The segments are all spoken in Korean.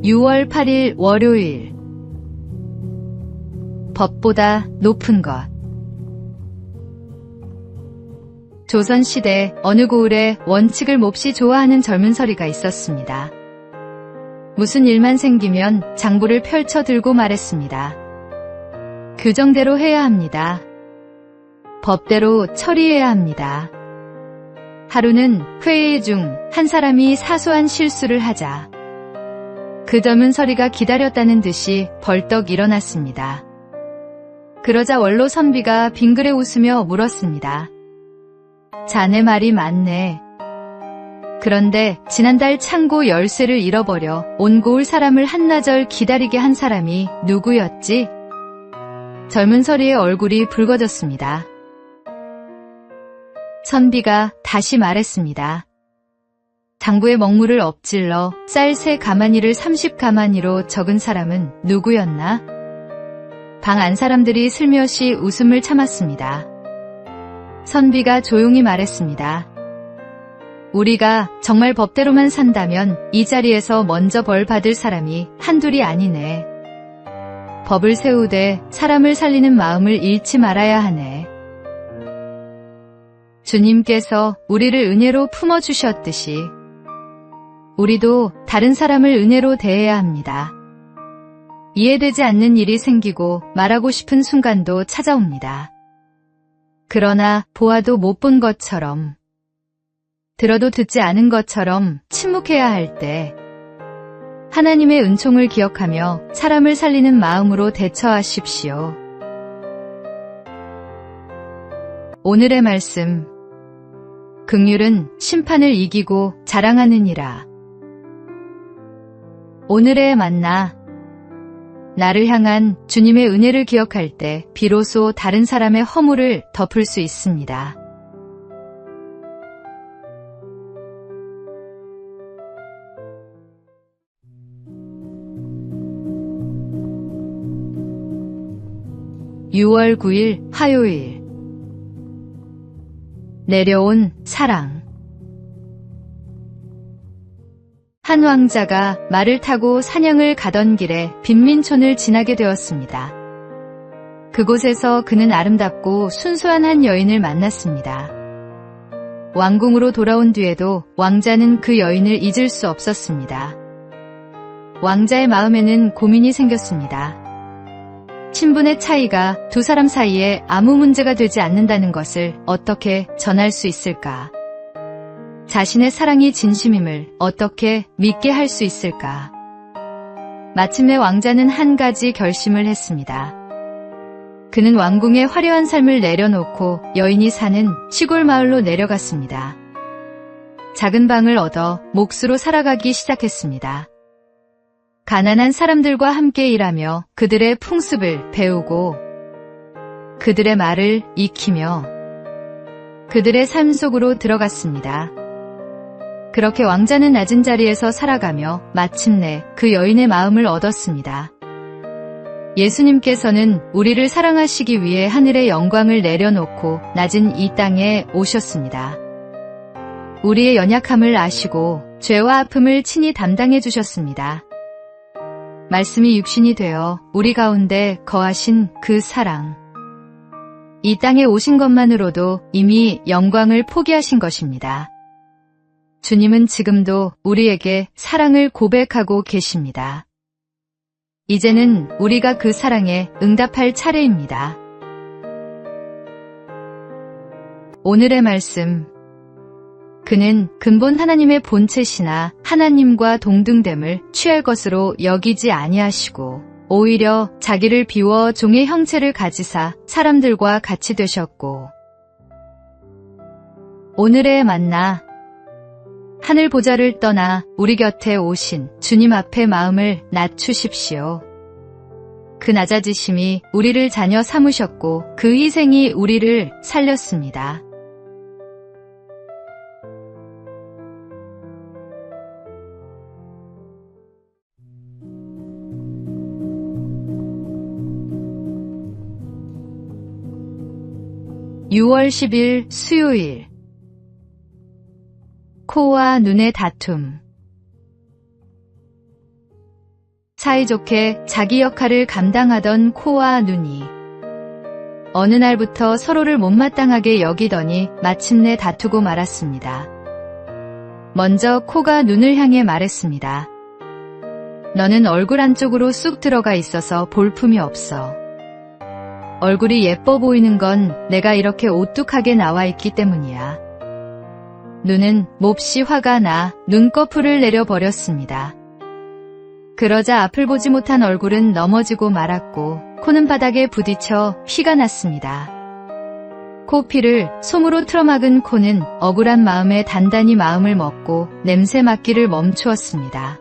6월 8일 월요일. 법보다 높은 것. 조선시대 어느 고을에 원칙을 몹시 좋아하는 젊은 서리가 있었습니다. 무슨 일만 생기면 장부를 펼쳐 들고 말했습니다. 규정대로 해야 합니다. 법대로 처리해야 합니다. 하루는 회의 중 한 사람이 사소한 실수를 하자 그 젊은 서리가 기다렸다는 듯이 벌떡 일어났습니다. 그러자 원로 선비가 빙그레 웃으며 물었습니다. 자네 말이 맞네. 그런데 지난달 창고 열쇠를 잃어버려 온 고을 사람을 한나절 기다리게 한 사람이 누구였지? 젊은 서리의 얼굴이 붉어졌습니다. 선비가 다시 말했습니다. 장부에 먹물을 엎질러 쌀 3가마니를 30가마니로 적은 사람은 누구였나? 방 안 사람들이 슬며시 웃음을 참았습니다. 선비가 조용히 말했습니다. 우리가 정말 법대로만 산다면 이 자리에서 먼저 벌 받을 사람이 한둘이 아니네. 법을 세우되 사람을 살리는 마음을 잃지 말아야 하네. 주님께서 우리를 은혜로 품어주셨듯이 우리도 다른 사람을 은혜로 대해야 합니다. 이해되지 않는 일이 생기고 말하고 싶은 순간도 찾아옵니다. 그러나 보아도 못 본 것처럼, 들어도 듣지 않은 것처럼 침묵해야 할 때 하나님의 은총을 기억하며 사람을 살리는 마음으로 대처하십시오. 오늘의 말씀. 긍휼은 심판을 이기고 자랑하느니라. 오늘의 만나. 나를 향한 주님의 은혜를 기억할 때 비로소 다른 사람의 허물을 덮을 수 있습니다. (6월 9일) 화요일. 내려온 사랑. 한 왕자가 말을 타고 사냥을 가던 길에 빈민촌을 지나게 되었습니다. 그곳에서 그는 아름답고 순수한 한 여인을 만났습니다. 왕궁으로 돌아온 뒤에도 왕자는 그 여인을 잊을 수 없었습니다. 왕자의 마음에는 고민이 생겼습니다. 신분의 차이가 두 사람 사이에 아무 문제가 되지 않는다는 것을 어떻게 전할 수 있을까? 자신의 사랑이 진심임을 어떻게 믿게 할 수 있을까? 마침내 왕자는 한 가지 결심을 했습니다. 그는 왕궁의 화려한 삶을 내려놓고 여인이 사는 시골 마을로 내려갔습니다. 작은 방을 얻어 몫으로 살아가기 시작했습니다. 가난한 사람들과 함께 일하며 그들의 풍습을 배우고 그들의 말을 익히며 그들의 삶 속으로 들어갔습니다. 그렇게 왕자는 낮은 자리에서 살아가며 마침내 그 여인의 마음을 얻었습니다. 예수님께서는 우리를 사랑하시기 위해 하늘의 영광을 내려놓고 낮은 이 땅에 오셨습니다. 우리의 연약함을 아시고 죄와 아픔을 친히 담당해 주셨습니다. 말씀이 육신이 되어 우리 가운데 거하신 그 사랑. 이 땅에 오신 것만으로도 이미 영광을 포기하신 것입니다. 주님은 지금도 우리에게 사랑을 고백하고 계십니다. 이제는 우리가 그 사랑에 응답할 차례입니다. 오늘의 말씀. 그는 근본 하나님의 본체시나 하나님과 동등됨을 취할 것으로 여기지 아니하시고 오히려 자기를 비워 종의 형체를 가지사 사람들과 같이 되셨고. 오늘의 만나. 하늘 보좌를 떠나 우리 곁에 오신 주님 앞에 마음을 낮추십시오. 그 낮아지심이 우리를 자녀 삼으셨고 그 희생이 우리를 살렸습니다. (6월 10일) 수요일. 코와 눈의 다툼. 사이좋게 자기 역할을 감당하던 코와 눈이 어느 날부터 서로를 못마땅하게 여기더니 마침내 다투고 말았습니다. 먼저 코가 눈을 향해 말했습니다. 너는 얼굴 안쪽으로 쑥 들어가 있어서 볼품이 없어. 얼굴이 예뻐 보이는 건 내가 이렇게 오뚝하게 나와 있기 때문이야. 눈은 몹시 화가 나 눈꺼풀을 내려버렸습니다. 그러자 앞을 보지 못한 얼굴은 넘어지고 말았고 코는 바닥에 부딪혀 피가 났습니다. 코피를 솜으로 틀어막은 코는 억울한 마음에 단단히 마음을 먹고 냄새 맡기를 멈추었습니다.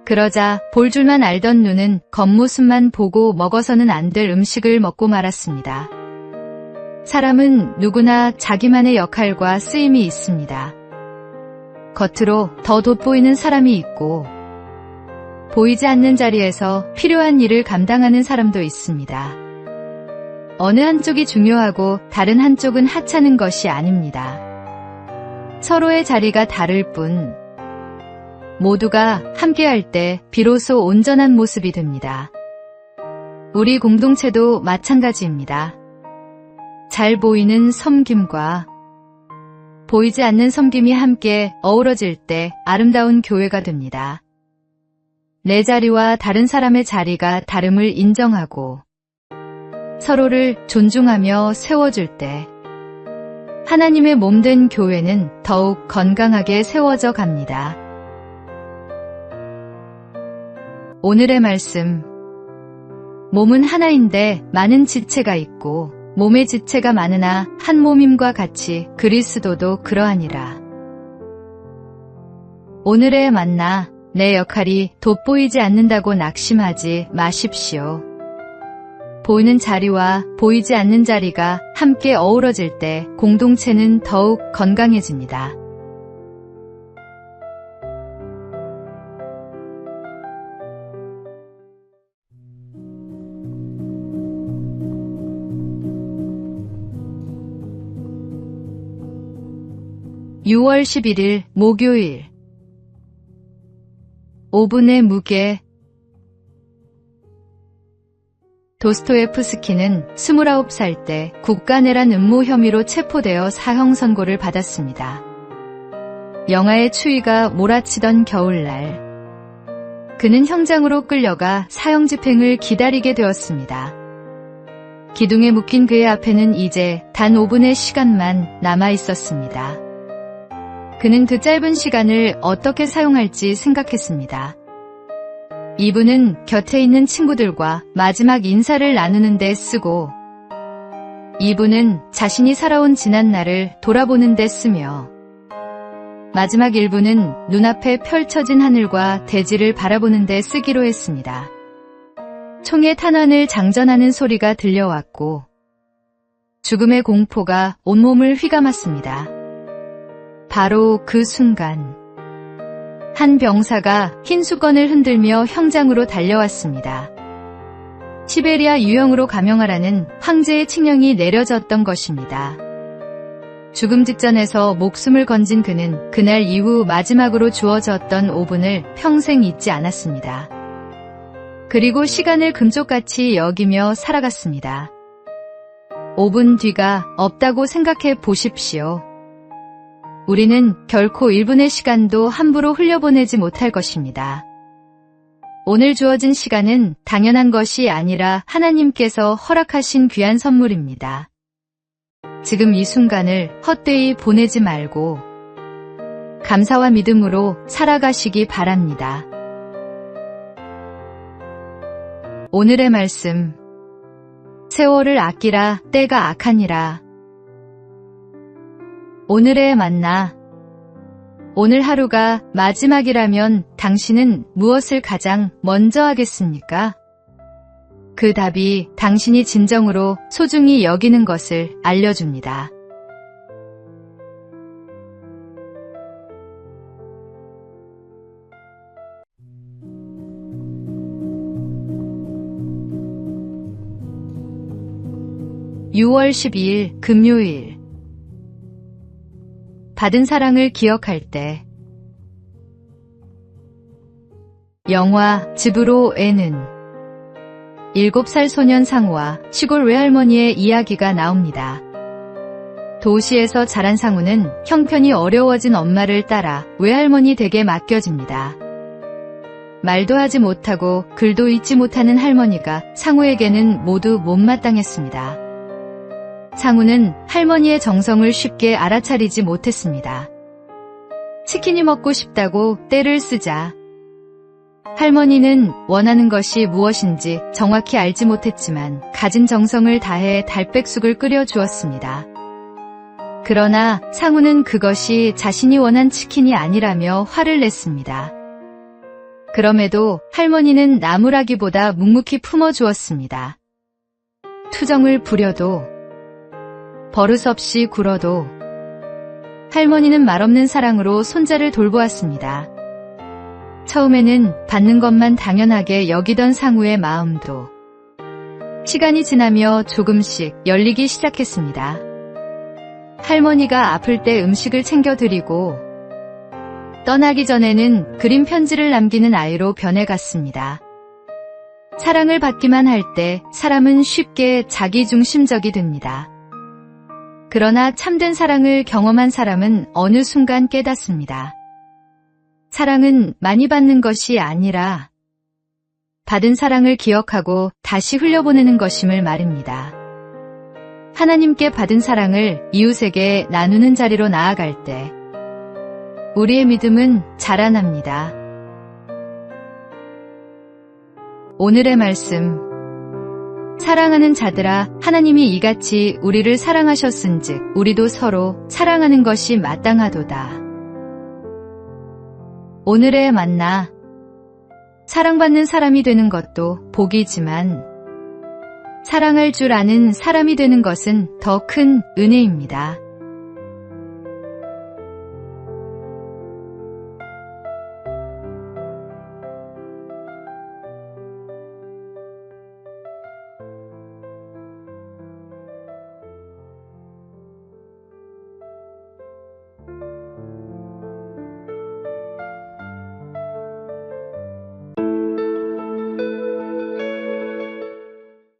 그러자 볼 줄만 알던 눈은 겉모습만 보고 먹어서는 안 될 음식을 먹고 말았습니다. 사람은 누구나 자기만의 역할과 쓰임이 있습니다. 겉으로 더 돋보이는 사람이 있고 보이지 않는 자리에서 필요한 일을 감당하는 사람도 있습니다. 어느 한쪽이 중요하고 다른 한쪽은 하찮은 것이 아닙니다. 서로의 자리가 다를 뿐 모두가 함께할 때 비로소 온전한 모습이 됩니다. 우리 공동체도 마찬가지입니다. 잘 보이는 섬김과 보이지 않는 섬김이 함께 어우러질 때 아름다운 교회가 됩니다. 내 자리와 다른 사람의 자리가 다름을 인정하고 서로를 존중하며 세워줄 때 하나님의 몸된 교회는 더욱 건강하게 세워져 갑니다. 오늘의 말씀. 몸은 하나인데 많은 지체가 있고 몸의 지체가 많으나 한 몸임과 같이 그리스도도 그러하니라. 오늘의 만나. 내 역할이 돋보이지 않는다고 낙심하지 마십시오. 보이는 자리와 보이지 않는 자리가 함께 어우러질 때 공동체는 더욱 건강해집니다. (6월 11일) 목요일. 5분의 무게. 도스토예프스키는 29살 때 국가내란 음모 혐의로 체포되어 사형 선고를 받았습니다. 영하의 추위가 몰아치던 겨울날, 그는 형장으로 끌려가 사형 집행을 기다리게 되었습니다. 기둥에 묶인 그의 앞에는 이제 단 5분의 시간만 남아 있었습니다. 그는 그 짧은 시간을 어떻게 사용할지 생각했습니다. 2분은 곁에 있는 친구들과 마지막 인사를 나누는 데 쓰고 2분은 자신이 살아온 지난날을 돌아보는 데 쓰며 마지막 1분은 눈앞에 펼쳐진 하늘과 대지를 바라보는 데 쓰기로 했습니다. 총의 탄환을 장전하는 소리가 들려왔고 죽음의 공포가 온몸을 휘감았습니다. 바로 그 순간 한 병사가 흰 수건을 흔들며 형장으로 달려왔습니다. 시베리아 유형으로 감형하라는 황제의 칙령이 내려졌던 것입니다. 죽음 직전에서 목숨을 건진 그는 그날 이후 마지막으로 주어졌던 5분을 평생 잊지 않았습니다. 그리고 시간을 금쪽같이 여기며 살아갔습니다. 5분 뒤가 없다고 생각해 보십시오. 우리는 결코 1분의 시간도 함부로 흘려보내지 못할 것입니다. 오늘 주어진 시간은 당연한 것이 아니라 하나님께서 허락하신 귀한 선물입니다. 지금 이 순간을 헛되이 보내지 말고 감사와 믿음으로 살아가시기 바랍니다. 오늘의 말씀. 세월을 아끼라 때가 악하니라. 오늘의 만나. 오늘 하루가 마지막이라면 당신은 무엇을 가장 먼저 하겠습니까? 그 답이 당신이 진정으로 소중히 여기는 것을 알려줍니다. (6월 12일) 금요일. 받은 사랑을 기억할 때 영화 집으로 애는 7살 소년 상우와 시골 외할머니의 이야기가 나옵니다. 도시에서 자란 상우는 형편이 어려워진 엄마를 따라 외할머니 댁에 맡겨집니다. 말도 하지 못하고 글도 읽지 못하는 할머니가 상우에게는 모두 못마땅했습니다. 상우는 할머니의 정성을 쉽게 알아차리지 못했습니다. 치킨이 먹고 싶다고 떼를 쓰자 할머니는 원하는 것이 무엇인지 정확히 알지 못했지만 가진 정성을 다해 달백숙을 끓여 주었습니다. 그러나 상우는 그것이 자신이 원한 치킨이 아니라며 화를 냈습니다. 그럼에도 할머니는 나무라기보다 묵묵히 품어주었습니다. 투정을 부려도 버릇없이 굴어도 할머니는 말없는 사랑으로 손자를 돌보았습니다. 처음에는 받는 것만 당연하게 여기던 상우의 마음도 시간이 지나며 조금씩 열리기 시작했습니다. 할머니가 아플 때 음식을 챙겨드리고 떠나기 전에는 그림 편지를 남기는 아이로 변해갔습니다. 사랑을 받기만 할 때 사람은 쉽게 자기중심적이 됩니다. 그러나 참된 사랑을 경험한 사람은 어느 순간 깨닫습니다. 사랑은 많이 받는 것이 아니라 받은 사랑을 기억하고 다시 흘려보내는 것임을 말입니다. 하나님께 받은 사랑을 이웃에게 나누는 자리로 나아갈 때 우리의 믿음은 자라납니다. 오늘의 말씀. 사랑하는 자들아, 하나님이 이같이 우리를 사랑하셨은즉 우리도 서로 사랑하는 것이 마땅하도다. 오늘의 만나. 사랑받는 사람이 되는 것도 복이지만 사랑할 줄 아는 사람이 되는 것은 더 큰 은혜입니다.